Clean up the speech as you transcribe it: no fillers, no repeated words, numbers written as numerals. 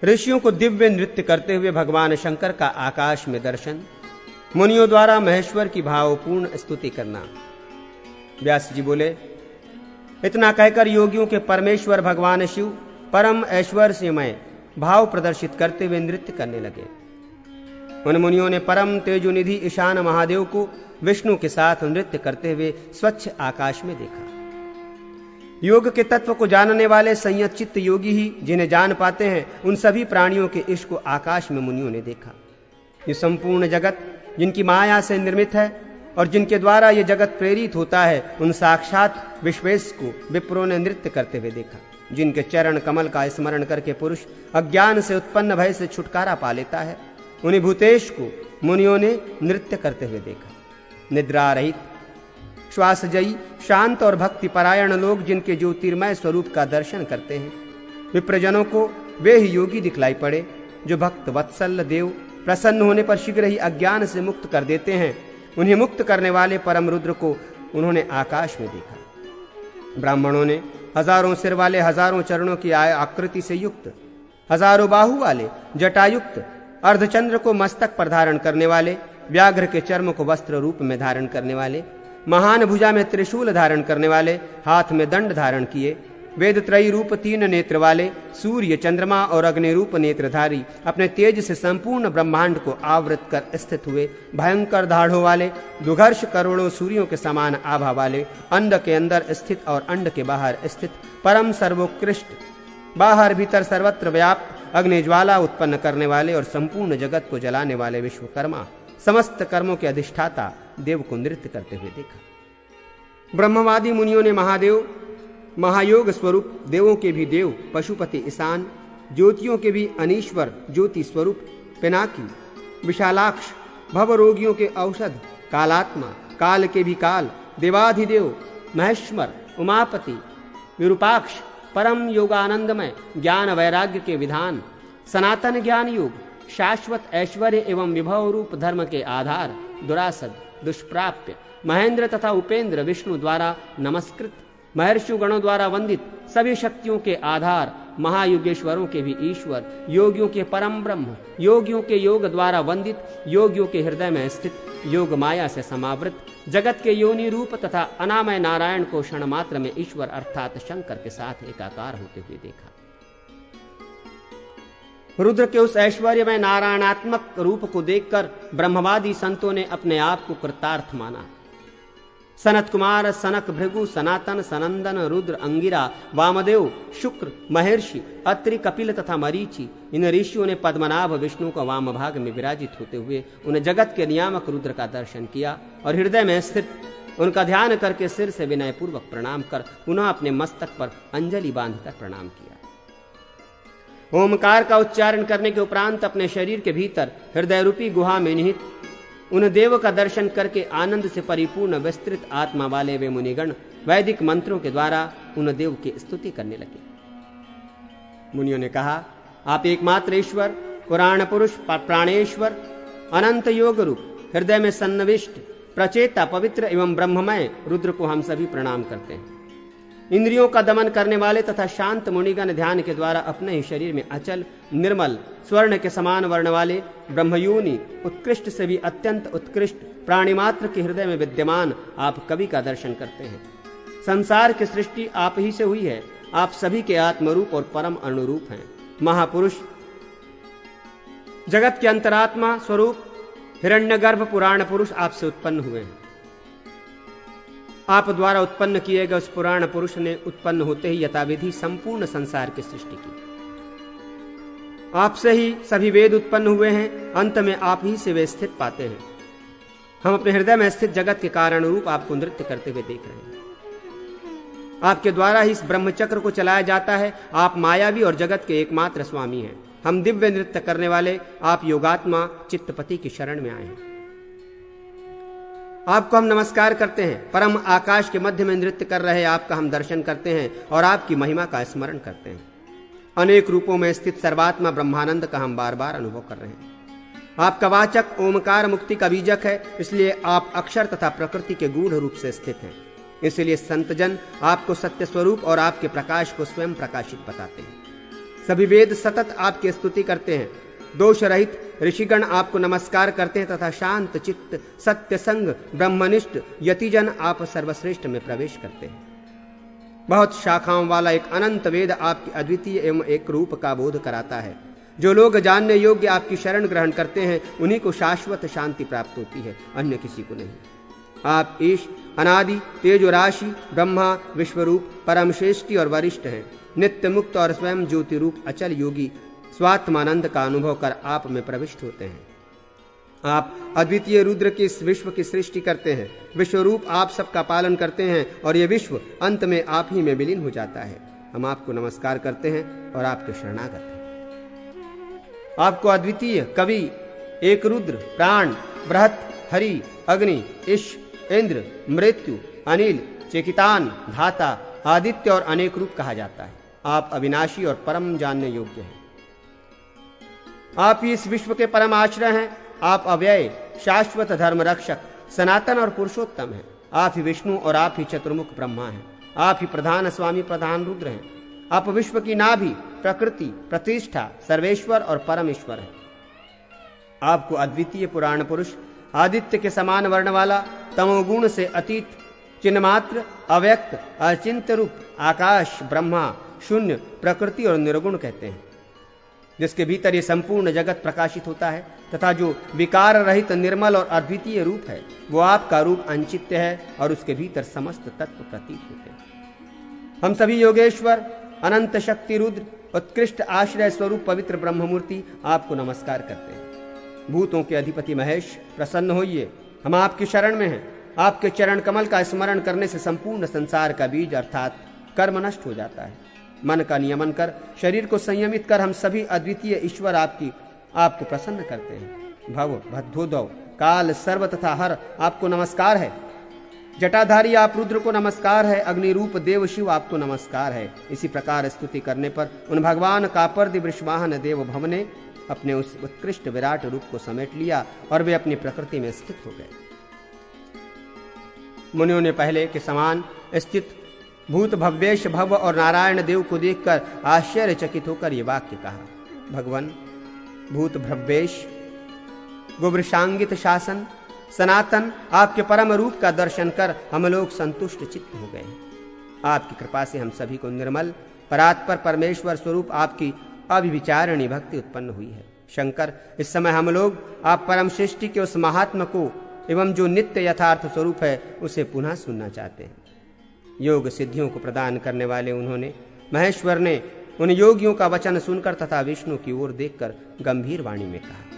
ऋषियों को दिव्य नृत्य करते हुए भगवान शंकर का आकाश में दर्शन, मुनियों द्वारा महेश्वर की भावपूर्ण स्तुति करना। व्यास जी बोले, इतना कहकर योगियों के परमेश्वर भगवान शिव परम ऐश्वर्यमय भाव प्रदर्शित करते हुए नृत्य करने लगे। उन मुनियों ने परम तेजोनिधि ईशान महादेव को विष्णु के साथ नृत्य करते हुए स्वच्छ आकाश में देखा। योग के तत्व को जानने वाले संयतचित्त योगी ही जिन्हें जान पाते हैं, उन सभी प्राणियों के ईश को आकाश में मुनियों ने देखा। ये संपूर्ण जगत जिनकी माया से निर्मित है और जिनके द्वारा ये जगत प्रेरित होता है, उन साक्षात विश्वेश को विप्रों ने नृत्य करते हुए देखा। जिनके चरण कमल का स्मरण करके पुरुष अज्ञान से उत्पन्न भय से छुटकारा पा लेता है, उन्हीं भूतेश को मुनियों ने नृत्य करते हुए देखा। निद्रा रहित, श्वासजयी, शांत और भक्ति परायण लोग जिनके ज्योतिर्मय स्वरूप का दर्शन करते हैं, विप्रजनों को वे ही योगी दिखलाई पड़े जो भक्त वत्सल देव प्रसन्न होने पर शीघ्र ही अज्ञान से मुक्त कर देते हैं। उन्हें मुक्त करने वाले परम रुद्र को उन्होंने आकाश में देखा। ब्राह्मणों ने हजारों सिर वाले, हजारों चरणों की आकृति से युक्त, हजारों बाहु वाले, जटायुक्त, अर्धचंद्र को मस्तक पर धारण करने वाले, व्याघ्र के चर्म को वस्त्र रूप में धारण करने वाले, महान भुजा में त्रिशूल धारण करने वाले, हाथ में दंड धारण किए, वेद त्रयी रूप 3 नेत्र वाले, सूर्य, चंद्रमा और अग्नि रूप नेत्रधारी, अपने तेज से संपूर्ण ब्रह्मांड को आवृत कर स्थित हुए, भयंकर दाढ़ों वाले, दुघर्ष करोड़ों सूर्यों के समान आभा वाले, अंड के अंदर स्थित और अंड के बाहर स्थित, परम सर्वोत्कृष्ट, बाहर भीतर सर्वत्र व्याप्त, अग्नि ज्वाला उत्पन्न करने वाले और संपूर्ण जगत को जलाने वाले विश्वकर्मा, समस्त कर्मों के अधिष्ठाता देव को नृत्य करते हुए देखा। ब्रह्मवादी मुनियों ने महादेव, महायोग स्वरूप, देवों के भी देव, पशुपति ईशान, ज्योतियों के भी अनीश्वर ज्योति स्वरूप, पिनाकी, विशालाक्ष, भव रोगियों के औषध, कालात्मा, काल के भी काल, देवाधिदेव, महेश्वर, उमापति, विरूपाक्ष, परम योगानंदमय, ज्ञान वैराग्य के विधान, सनातन ज्ञान योग, शाश्वत ऐश्वर्य एवं विभव रूप धर्म के आधार, दुरासद, दुष्प्राप्य, महेंद्र तथा उपेंद्र, विष्णु द्वारा नमस्कृत, महर्षि गणों द्वारा वंदित, सभी शक्तियों के आधार, महायुगेश्वरों के भी ईश्वर, योगियों के परम ब्रह्म, योगियों के योग द्वारा वंदित, योगियों के हृदय में स्थित, योग माया से समावृत, जगत के योनि रूप तथा अनामय नारायण को क्षण मात्र में ईश्वर अर्थात शंकर के साथ एकाकार होते हुए देखा। रुद्र के उस ऐश्वर्य में नारायणात्मक रूप को देखकर ब्रह्मवादी संतों ने अपने आप को कृतार्थ माना। सनत कुमार, सनक, भृगु, सनातन, सनंदन, रुद्र, अंगिरा, वामदेव, शुक्र, महर्षि, अत्रि, कपिल तथा मरीचि, इन ऋषियों ने पद्मनाभ विष्णु का वाम भाग में विराजित होते हुए उन जगत के नियामक रुद्र का दर्शन किया और हृदय में स्थित उनका ध्यान करके सिर से विनय पूर्वक प्रणाम कर पुनः अपने मस्तक पर अंजलि बांधकर प्रणाम किया। ओमकार का उच्चारण करने के उपरांत अपने शरीर के भीतर हृदय रूपी गुहा में निहित उन देव का दर्शन करके आनंद से परिपूर्ण विस्तृत आत्मा वाले वे मुनिगण वैदिक मंत्रों के द्वारा उन देव की स्तुति करने लगे। मुनियों ने कहा, आप एकमात्र ईश्वर, पुराण पुरुष, प्राणेश्वर, अनंत योग रूप, हृदय में सन्निविष्ट, प्रचेता, पवित्र एवं ब्रह्ममय रुद्र को हम सभी प्रणाम करते हैं। इंद्रियों का दमन करने वाले तथा शांत मुनिगण ध्यान के द्वारा अपने ही शरीर में अचल, निर्मल, स्वर्ण के समान वर्ण वाले, ब्रह्मयोनि, उत्कृष्ट से भी अत्यंत उत्कृष्ट, प्राणी मात्र के हृदय में विद्यमान आप कवि का दर्शन करते हैं। संसार की सृष्टि आप ही से हुई है। आप सभी के आत्मरूप और परम अनुरूप हैं। महापुरुष, जगत के अंतरात्मा स्वरूप हिरण्यगर्भ पुराण पुरुष आपसे उत्पन्न हुए हैं। आप द्वारा उत्पन्न किए गए उस पुराण पुरुष ने उत्पन्न होते ही यथाविधि संपूर्ण संसार की सृष्टि की। आपसे ही सभी वेद उत्पन्न हुए हैं। अंत में आप ही से वे स्थित पाते हैं। हम अपने हृदय में स्थित जगत के कारण रूप आपको नृत्य करते हुए देख रहे हैं। आपके द्वारा ही इस ब्रह्मचक्र को चलाया जाता है। आप मायावी और जगत के एकमात्र स्वामी हैं। हम दिव्य नृत्य करने वाले आप योगात्मा चित्तपति की शरण में आए हैं। आपको हम नमस्कार करते हैं। परम आकाश के मध्य में नृत्य कर रहे आपका हम दर्शन करते हैं और आपकी महिमा का स्मरण करते हैं। अनेक रूपों में स्थित सर्वात्मा ब्रह्मानंद का हम बार बार अनुभव कर रहे हैं। आपका वाचक ओमकार मुक्ति का बीजक है, इसलिए आप अक्षर तथा प्रकृति के गूढ़ रूप से स्थित हैं। इसलिए संतजन आपको सत्य स्वरूप और आपके प्रकाश को स्वयं प्रकाशित बताते हैं। सभी वेद सतत आपकी स्तुति करते हैं। दोष रहित ऋषिगण आपको नमस्कार करते हैं तथा शांत चित्त सत्य संग ब्रह्मनिष्ठ यतिजन आप सर्वश्रेष्ठ में प्रवेश करते हैं। बहुत शाखाओं वाला एक अनंत वेद आपकी अद्वितीय एवं एक रूप का बोध कराता है। जो लोग जानने योग्य आपकी शरण ग्रहण करते हैं उन्हीं को शाश्वत शांति प्राप्त होती है, अन्य किसी को नहीं। आप ईश अनादि तेजो राशि ब्रह्मा विश्वरूप परम श्रेष्ठी और वरिष्ठ हैं। नित्य मुक्त और स्वयं ज्योति रूप अचल योगी स्वात्मानंद का अनुभव कर आप में प्रविष्ट होते हैं। आप अद्वितीय रुद्र के इस विश्व की सृष्टि करते हैं। विश्वरूप आप सबका पालन करते हैं और ये विश्व अंत में आप ही में विलीन हो जाता है। हम आपको नमस्कार करते हैं और आपके शरणागत हैं। आपको अद्वितीय कवि एक रुद्र प्राण बृहत हरि अग्नि ईश इंद्र मृत्यु अनिल चेकितान धाता आदित्य और अनेक रूप कहा जाता है। आप अविनाशी और परम जानने योग्य हैं। आप ही इस विश्व के परम आश्रय हैं। आप अव्यय शाश्वत धर्म रक्षक सनातन और पुरुषोत्तम हैं। आप ही विष्णु और आप ही चतुर्मुख ब्रह्मा हैं। आप ही प्रधान स्वामी प्रधान रुद्र हैं। आप विश्व की नाभि प्रकृति प्रतिष्ठा सर्वेश्वर और परमेश्वर हैं। आपको अद्वितीय पुराण पुरुष आदित्य के समान वर्ण वाला तमोगुण से अतीत चिन्हमात्र अव्यक्त अचिंत्य रूप आकाश ब्रह्मा शून्य प्रकृति और निर्गुण कहते हैं, जिसके भीतर ये संपूर्ण जगत प्रकाशित होता है तथा जो विकार रहित निर्मल और अद्वितीय रूप है वो आपका रूप अंचित्य है और उसके भीतर समस्त तत्व प्रतीत होते हैं। हम सभी योगेश्वर अनंत शक्ति रुद्र उत्कृष्ट आश्रय स्वरूप पवित्र ब्रह्ममूर्ति आपको नमस्कार करते हैं। भूतों के अधिपति महेश प्रसन्न होइए, हम आपकी शरण में हैं। आपके चरण कमल का स्मरण करने से संपूर्ण संसार का बीज अर्थात कर्म नष्ट हो जाता है। मन का नियमन कर शरीर को संयमित कर हम सभी अद्वितीय ईश्वर आपको प्रसन्न करते हैं। भव भद्रोदव काल सर्व तथा हर आपको नमस्कार है। जटाधारी आप रुद्र को नमस्कार है। अग्नि रूप देव शिव आपको नमस्कार है। इसी प्रकार स्तुति करने पर उन भगवान कापर्दि वृषवाहन देव भव ने अपने उस उत्कृष्ट विराट रूप को समेट लिया और वे अपनी प्रकृति में स्थित हो गए। मुनियों ने पहले के समान स्थित भूत भव्येश भव और नारायण देव को देखकर आश्चर्यचकित होकर ये वाक्य कहा। भगवान भूत भव्येश गुब्रशांगित शासन सनातन आपके परम रूप का दर्शन कर हम लोग संतुष्ट चित्त हो गए। आपकी कृपा से हम सभी को निर्मल परात्पर परमेश्वर स्वरूप आपकी अविचारणी भक्ति उत्पन्न हुई है। शंकर, इस समय हम लोग आप परम सृष्टि के उस महात्मा को एवं जो नित्य यथार्थ स्वरूप है उसे पुनः सुनना चाहते हैं। योग सिद्धियों को प्रदान करने वाले उन्होंने महेश्वर ने उन योगियों का वचन सुनकर तथा विष्णु की ओर देखकर गंभीर वाणी में कहा,